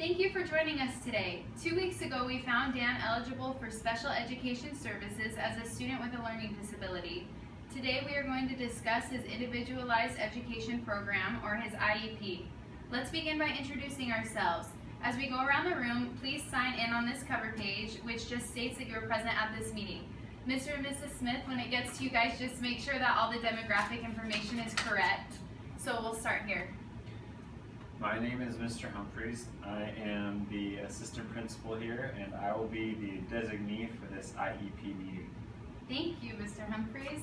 Thank you for joining us today. 2 weeks ago, we found Dan eligible for special education services as a student with a learning disability. Today, we are going to discuss his Individualized Education Program, or his IEP. Let's begin by introducing ourselves. As we go around the room, please sign in on this cover page, which just states that you're present at this meeting. Mr. and Mrs. Smith, when it gets to you guys, just make sure that all the demographic information is correct. So we'll start here. My name is Mr. Humphreys. I am the assistant principal here, and I will be the designee for this IEP meeting. Thank you, Mr. Humphreys.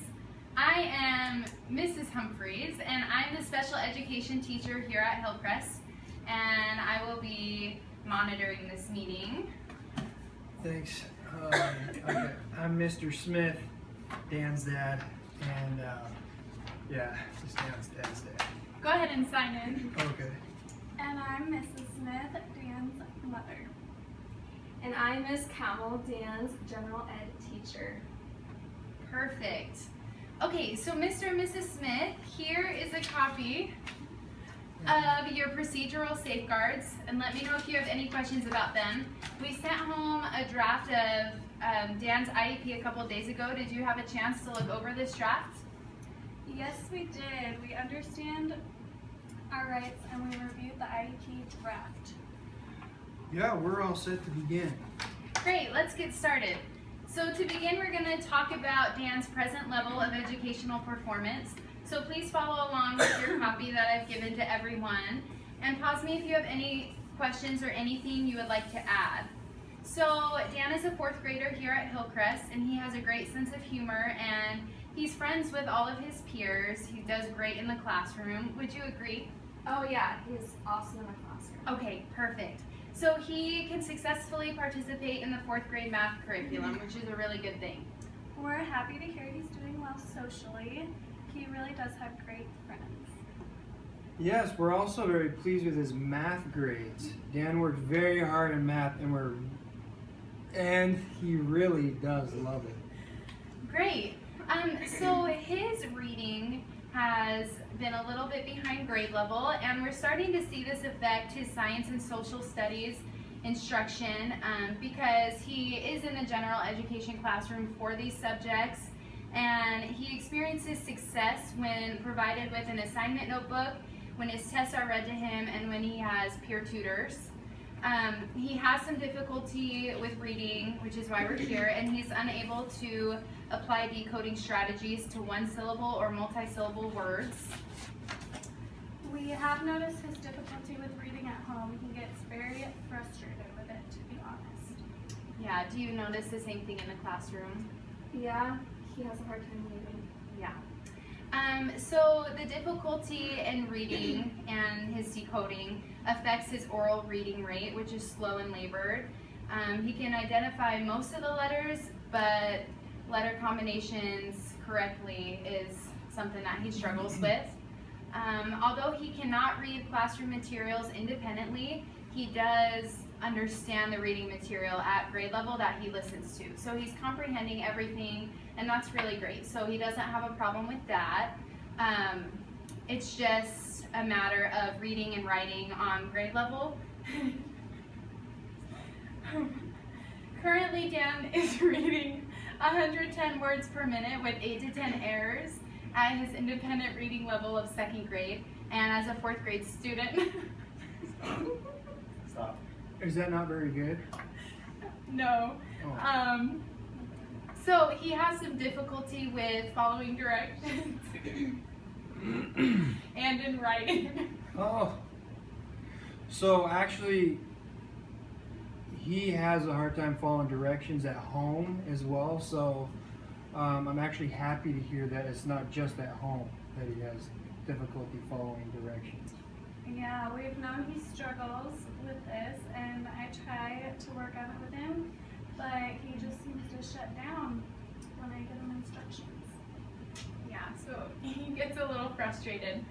I am Mrs. Humphreys, and I'm the special education teacher here at Hillcrest, and I will be monitoring this meeting. Thanks. Okay. I'm Mr. Smith, Dan's dad, and yeah, just Dan's dad. Go ahead and sign in. Okay. And I'm Mrs. Smith, Dan's mother. And I'm Ms. Camel, Dan's general ed teacher. Perfect. Okay, so Mr. and Mrs. Smith, here is a copy of your procedural safeguards, and let me know if you have any questions about them. We sent home a draft of Dan's IEP a couple days ago. Did you have a chance to look over this draft? Yes, we did. We understand our rights and we reviewed the IEP draft. Yeah, we're all set to begin. Great, let's get started. So to begin, we're going to talk about Dan's present level of educational performance. So please follow along with your copy that I've given to everyone. And pause me if you have any questions or anything you would like to add. So Dan is a 4th grader here at Hillcrest, and he has a great sense of humor, and he's friends with all of his peers. He does great in the classroom. Would you agree? Oh yeah, he's awesome in the classroom. Okay, perfect. So he can successfully participate in the 4th grade math curriculum, which is a really good thing. We're happy to hear he's doing well socially. He really does have great friends. Yes, we're also very pleased with his math grades. Dan worked very hard in math, and he really does love it. Great. So his reading has been a little bit behind grade level, and we're starting to see this affect his science and social studies instruction because he is in the general education classroom for these subjects, and he experiences success when provided with an assignment notebook, when his tests are read to him, and when he has peer tutors. He has some difficulty with reading, which is why we're here, and he's unable to apply decoding strategies to one-syllable or multi-syllable words. We have noticed his difficulty with reading at home. He gets very frustrated with it, to be honest. Yeah, do you notice the same thing in the classroom? Yeah, he has a hard time reading. Yeah. So the difficulty in reading and his decoding affects his oral reading rate, which is slow and labored. He can identify most of the letters, but letter combinations correctly is something that he struggles with. Although he cannot read classroom materials independently, he does understand the reading material at grade level that he listens to. So he's comprehending everything, and that's really great. So he doesn't have a problem with that. It's just a matter of reading and writing on grade level. Currently, Dan is reading 110 words per minute with 8 to 10 errors at his independent reading level of 2nd grade, and as a 4th grade student. Stop. Is that not very good? No. Oh. So he has some difficulty with following directions and in writing. Oh. So actually, he has a hard time following directions at home as well. So I'm actually happy to hear that it's not just at home that he has difficulty following directions. Yeah, we've known he struggles with this, and I try to work on it with him, but he just seems to shut down when I give him instructions. Yeah, so he gets a little frustrated.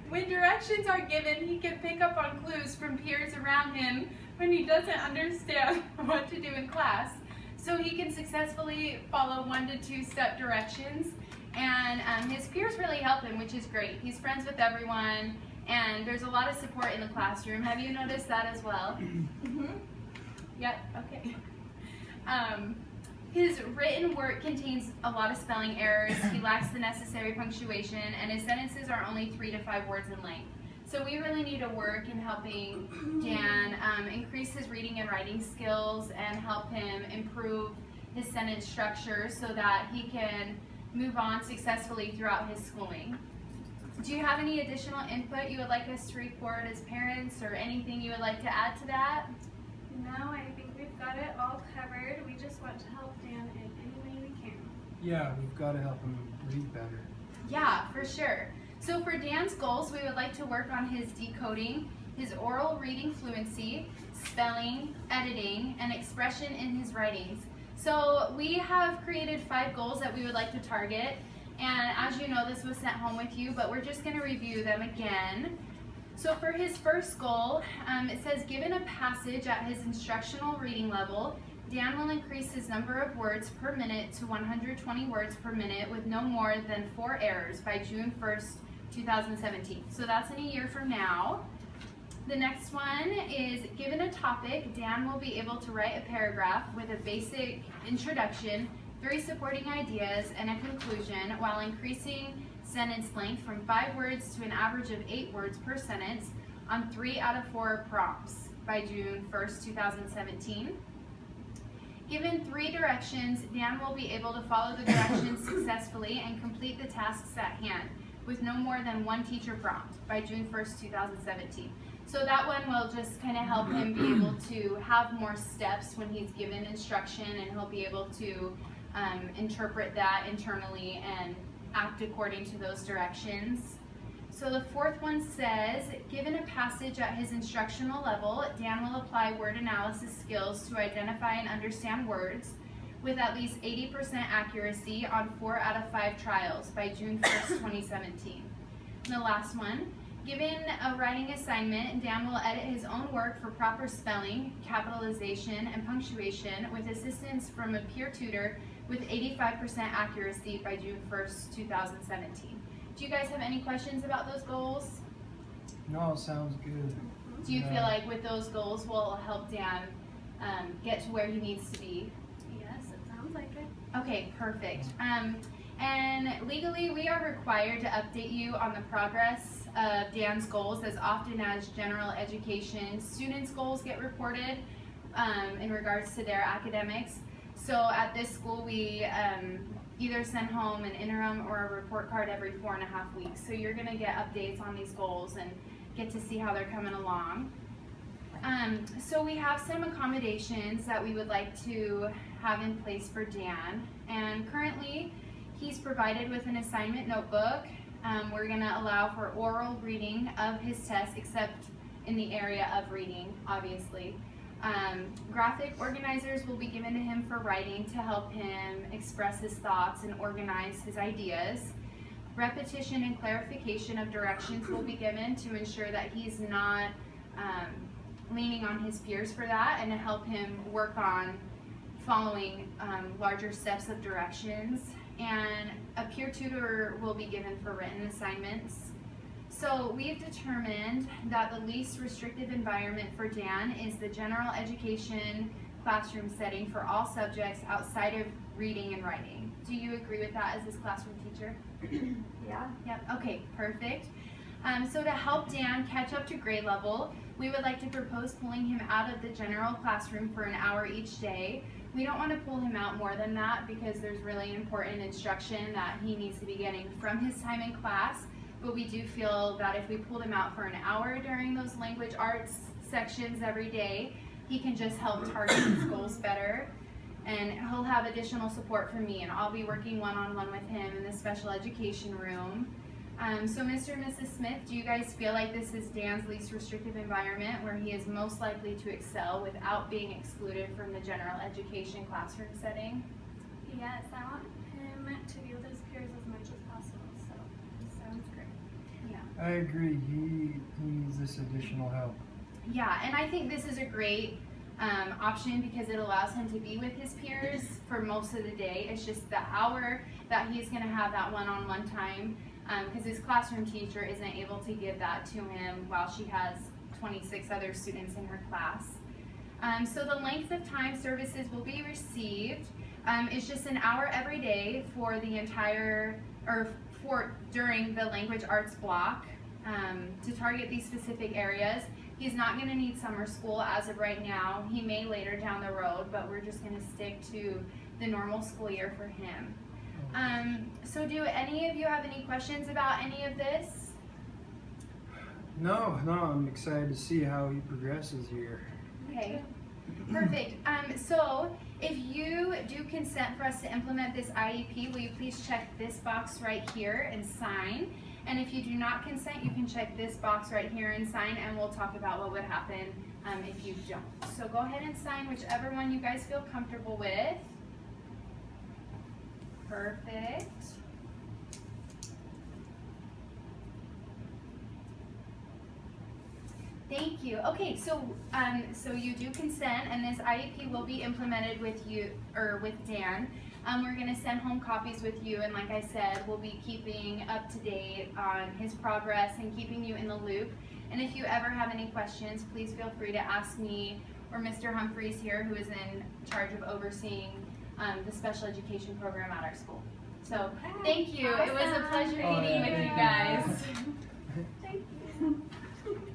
When directions are given, he can pick up on clues from peers around him when he doesn't understand what to do in class. so he can successfully follow 1 to 2 step directions. And his peers really help him, which is great. He's friends with everyone, and there's a lot of support in the classroom. Have you noticed that as well? Mm-hmm. Yep, okay. His written work contains a lot of spelling errors, he lacks the necessary punctuation, and his sentences are only 3 to 5 words in length. So we really need to work in helping Dan increase his reading and writing skills and help him improve his sentence structure so that he can move on successfully throughout his schooling. Do you have any additional input you would like us to report as parents, or anything you would like to add to that? No, I think we've got it all covered. We just want to help Dan in any way we can. Yeah, we've got to help him read better. Yeah, for sure. So for Dan's goals, we would like to work on his decoding, his oral reading fluency, spelling, editing, and expression in his writings. So we have created 5 goals that we would like to target, and as you know, this was sent home with you, but we're just going to review them again. So for his first goal, it says, given a passage at his instructional reading level, Dan will increase his number of words per minute to 120 words per minute with no more than 4 errors by June 1st, 2017. So that's in a year from now. The next one is, given a topic, Dan will be able to write a paragraph with a basic introduction, 3 supporting ideas, and a conclusion, while increasing sentence length from 5 words to an average of 8 words per sentence on 3 out of 4 prompts by June 1st, 2017. Given 3 directions, Dan will be able to follow the directions successfully and complete the tasks at hand with no more than 1 teacher prompt by June 1st, 2017. So that one will just kind of help him be able to have more steps when he's given instruction, and he'll be able to interpret that internally and act according to those directions. So the 4th one says, given a passage at his instructional level, Dan will apply word analysis skills to identify and understand words with at least 80% accuracy on 4 out of 5 trials by June 1st, 2017. And the last one, given a writing assignment, Dan will edit his own work for proper spelling, capitalization, and punctuation with assistance from a peer tutor with 85% accuracy by June 1st, 2017. Do you guys have any questions about those goals? No, sounds good. Do you Yeah. feel like with those goals will help Dan get to where he needs to be? Yes, it sounds like it. Okay, perfect. And legally, we are required to update you on the progress of Dan's goals as often as general education students' goals get reported in regards to their academics. So at this school, we either send home an interim or a report card every 4.5 weeks. So you're gonna get updates on these goals and get to see how they're coming along. So we have some accommodations that we would like to have in place for Dan. And currently, he's provided with an assignment notebook. We're gonna allow for oral reading of his test, except in the area of reading, obviously. Graphic organizers will be given to him for writing to help him express his thoughts and organize his ideas. Repetition and clarification of directions will be given to ensure that he's not leaning on his peers for that, and to help him work on following larger steps of directions. And a peer tutor will be given for written assignments. So we've determined that the least restrictive environment for Dan is the general education classroom setting for all subjects outside of reading and writing. Do you agree with that as his classroom teacher? Yeah. Yep, okay, perfect. So to help Dan catch up to grade level, we would like to propose pulling him out of the general classroom for an hour each day. We don't want to pull him out more than that because there's really important instruction that he needs to be getting from his time in class. But we do feel that if we pulled him out for an hour during those language arts sections every day, he can just help target his goals better. And he'll have additional support from me, and I'll be working one-on-one with him in the special education room. So Mr. and Mrs. Smith, do you guys feel like this is Dan's least restrictive environment where he is most likely to excel without being excluded from the general education classroom setting? Yes, I want him to be with his peers as much as possible, so this sounds great. I agree. He needs this additional help. Yeah, and I think this is a great option because it allows him to be with his peers for most of the day. It's just the hour that he's going to have that one-on-one time because his classroom teacher isn't able to give that to him while she has 26 other students in her class. So the length of time services will be received is just an hour every day for the entire, or for during the language arts block to target these specific areas. He's not going to need summer school as of right now. He may later down the road, but we're just going to stick to the normal school year for him. So do any of you have any questions about any of this? No, I'm excited to see how he progresses here. Okay, perfect. So if you do consent for us to implement this IEP, will you please check this box right here and sign? And if you do not consent, you can check this box right here and sign, and we'll talk about what would happen if you don't. So go ahead and sign whichever one you guys feel comfortable with. Perfect. Thank you. Okay, so you do consent, and this IEP will be implemented with you or with Dan. We're going to send home copies with you, and like I said, we'll be keeping up to date on his progress and keeping you in the loop. And if you ever have any questions, please feel free to ask me or Mr. Humphreys here, who is in charge of overseeing the special education program at our school. So thank you. It was a pleasure meeting with you guys.